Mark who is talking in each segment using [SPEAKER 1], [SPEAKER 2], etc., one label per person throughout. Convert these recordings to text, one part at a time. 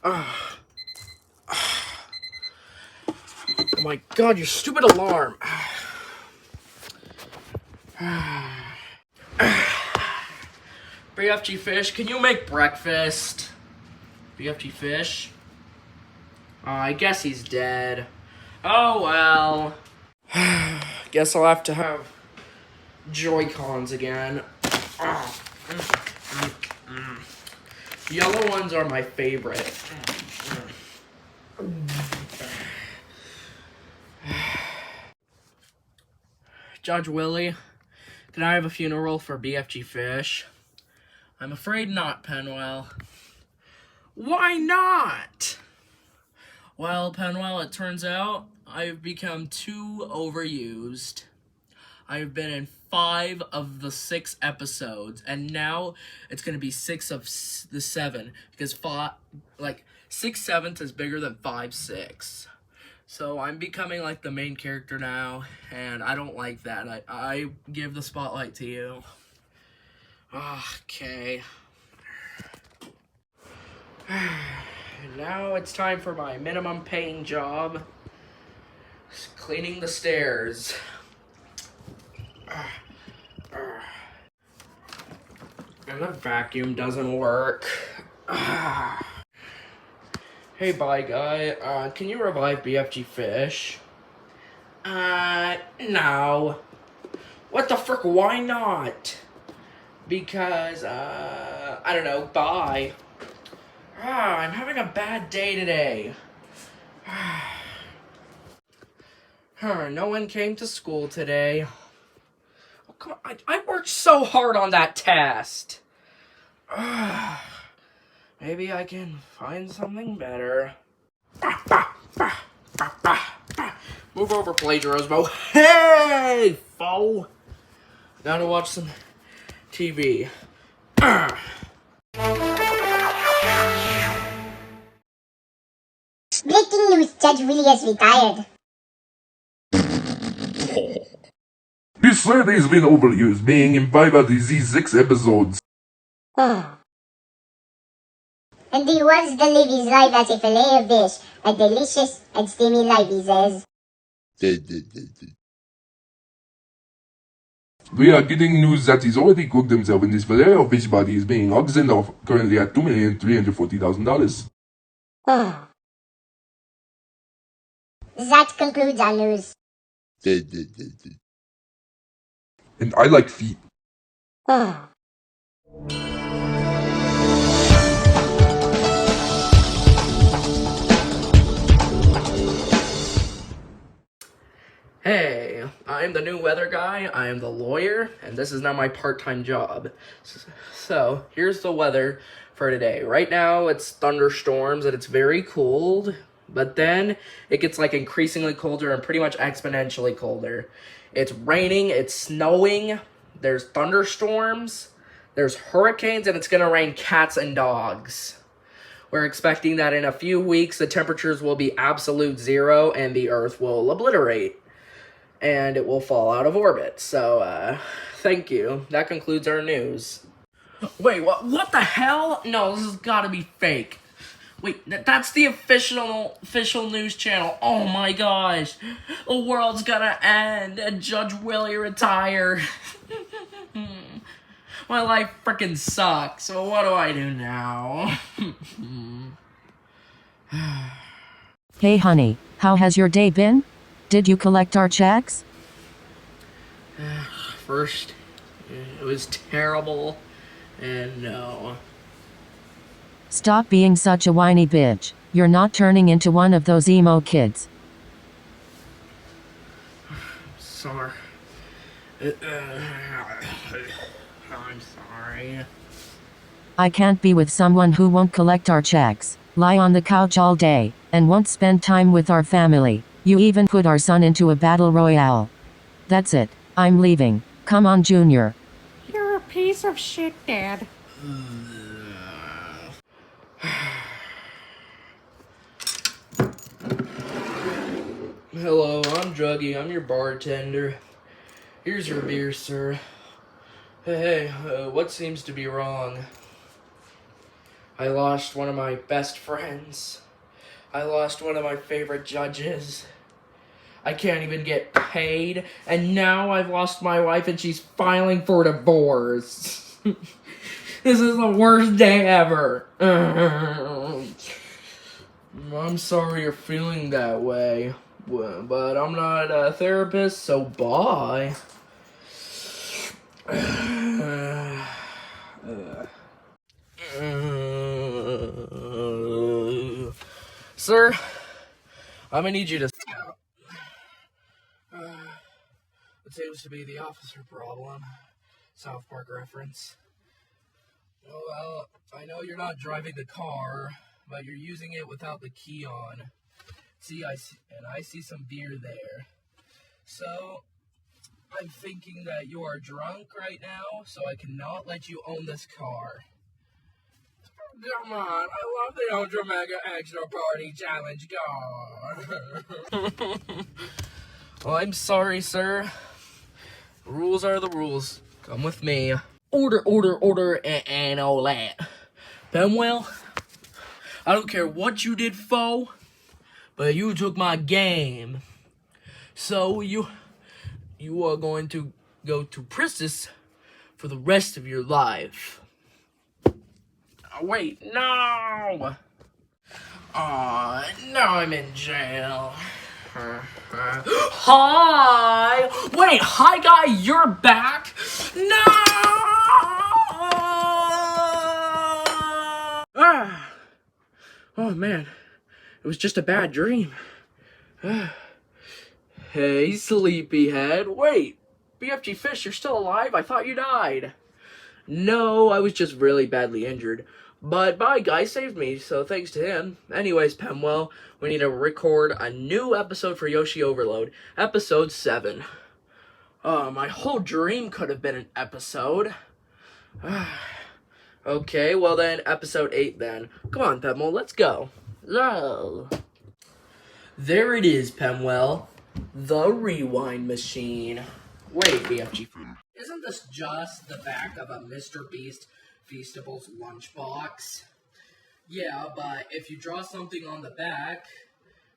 [SPEAKER 1] Oh my god, you stupid alarm. BFG Fish, can you make breakfast? BFG Fish? I guess he's dead. Oh well. Guess I'll have to have Joy-Cons again. Yellow ones are my favorite. Judge Willy, can I have a funeral for BFG Fish? I'm afraid not, Penwell. Why not? Well, Penwell, it turns out I've become too overused. I've been in 5 of the 6 episodes, and now it's going to be 6 of the 7, because 6/7 is bigger than 5/6. So I'm becoming like the main character now, and I don't like that. I give the spotlight to you. Okay. Now it's time for my minimum paying job. Cleaning the stairs. And the vacuum doesn't work. Hey, bye guy. Can you revive BFG Fish? No. What the frick? Why not? Because, I don't know. Bye. I'm having a bad day today. No one came to school today. Oh, come on. I worked so hard on that test. Maybe I can find something better. Move over, Plagiarismo. Hey, foe. Now to watch some TV.
[SPEAKER 2] Breaking news, Judge Willy has retired.
[SPEAKER 3] He said he's been overused, being in 5 of these 6 episodes.
[SPEAKER 2] And he wants to live his life as a Filet-O-Fish, a delicious and steamy life, he says.
[SPEAKER 3] We are getting news that he's already cooked himself, and his Filet-O-Fish body is being auctioned off, currently at $2,340,000.
[SPEAKER 2] That concludes our news.
[SPEAKER 3] And I like feet.
[SPEAKER 1] Hey, I'm the new weather guy, I am the lawyer, and this is now my part-time job. So, here's the weather for today. Right now, it's thunderstorms and it's very cold, but then it gets like increasingly colder and pretty much exponentially colder. It's raining, it's snowing, there's thunderstorms, there's hurricanes, and it's gonna rain cats and dogs. We're expecting that in a few weeks, the temperatures will be absolute zero and the Earth will obliterate. And it will fall out of orbit. So, thank you. That concludes our news. Wait, what the hell? No, this has gotta be fake. Wait, that's the official news channel. Oh my gosh. The world's gonna end and Judge Willy retire. My life frickin' sucks. So what do I do now?
[SPEAKER 4] Hey honey, how has your day been? Did you collect our checks?
[SPEAKER 1] First, it was terrible, and no.
[SPEAKER 4] Stop being such a whiny bitch. You're not turning into one of those emo kids.
[SPEAKER 1] Sorry. I'm sorry.
[SPEAKER 4] I can't be with someone who won't collect our checks, lie on the couch all day, and won't spend time with our family. You even put our son into a battle royale. That's it. I'm leaving. Come on, Junior.
[SPEAKER 5] You're a piece of shit, Dad.
[SPEAKER 1] Hello, I'm Juggy. I'm your bartender. Here's your beer, sir. Hey, what seems to be wrong? I lost one of my best friends. I lost one of my favorite judges. I can't even get paid, and now I've lost my wife and she's filing for divorce. This is the worst day ever. I'm sorry you're feeling that way, but I'm not a therapist, so bye. Sir, I'm gonna need you to stop. It seems to be the officer problem. South Park reference. Well, I know you're not driving the car, but you're using it without the key on. I see some beer there. So, I'm thinking that you are drunk right now, so I cannot let you own this car. Come on, I love the Ultra Mega Extra Party Challenge car. Well, I'm sorry, sir. Rules are the rules. Come with me. Order, and all that. Penwell, I don't care what you did, foe, but you took my game. So you are going to go to prison for the rest of your life. Oh, wait, no! Aw, now I'm in jail. Hi! Wait, hi guy, you're back? No! Ah! Oh man, it was just a bad dream. Hey, sleepyhead. Wait, BFG Fish, you're still alive? I thought you died. No, I was just really badly injured. But my guy saved me, so thanks to him. Anyways, Penwell, we need to record a new episode for Yoshi Overload. Episode 7. My whole dream could have been an episode. Okay, well then, episode 8 then. Come on, Penwell, let's go. No. There it is, Penwell. The rewind machine. Wait, BFG. Isn't this just the back of a Mr. Beast Feastable's lunchbox? Yeah, but if you draw something on the back,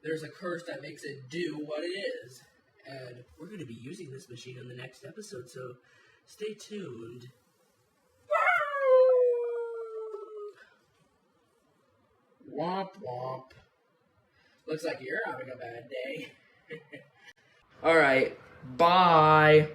[SPEAKER 1] there's a curse that makes it do what it is. And we're going to be using this machine in the next episode, so stay tuned. Womp womp. Looks like you're having a bad day. Alright, bye.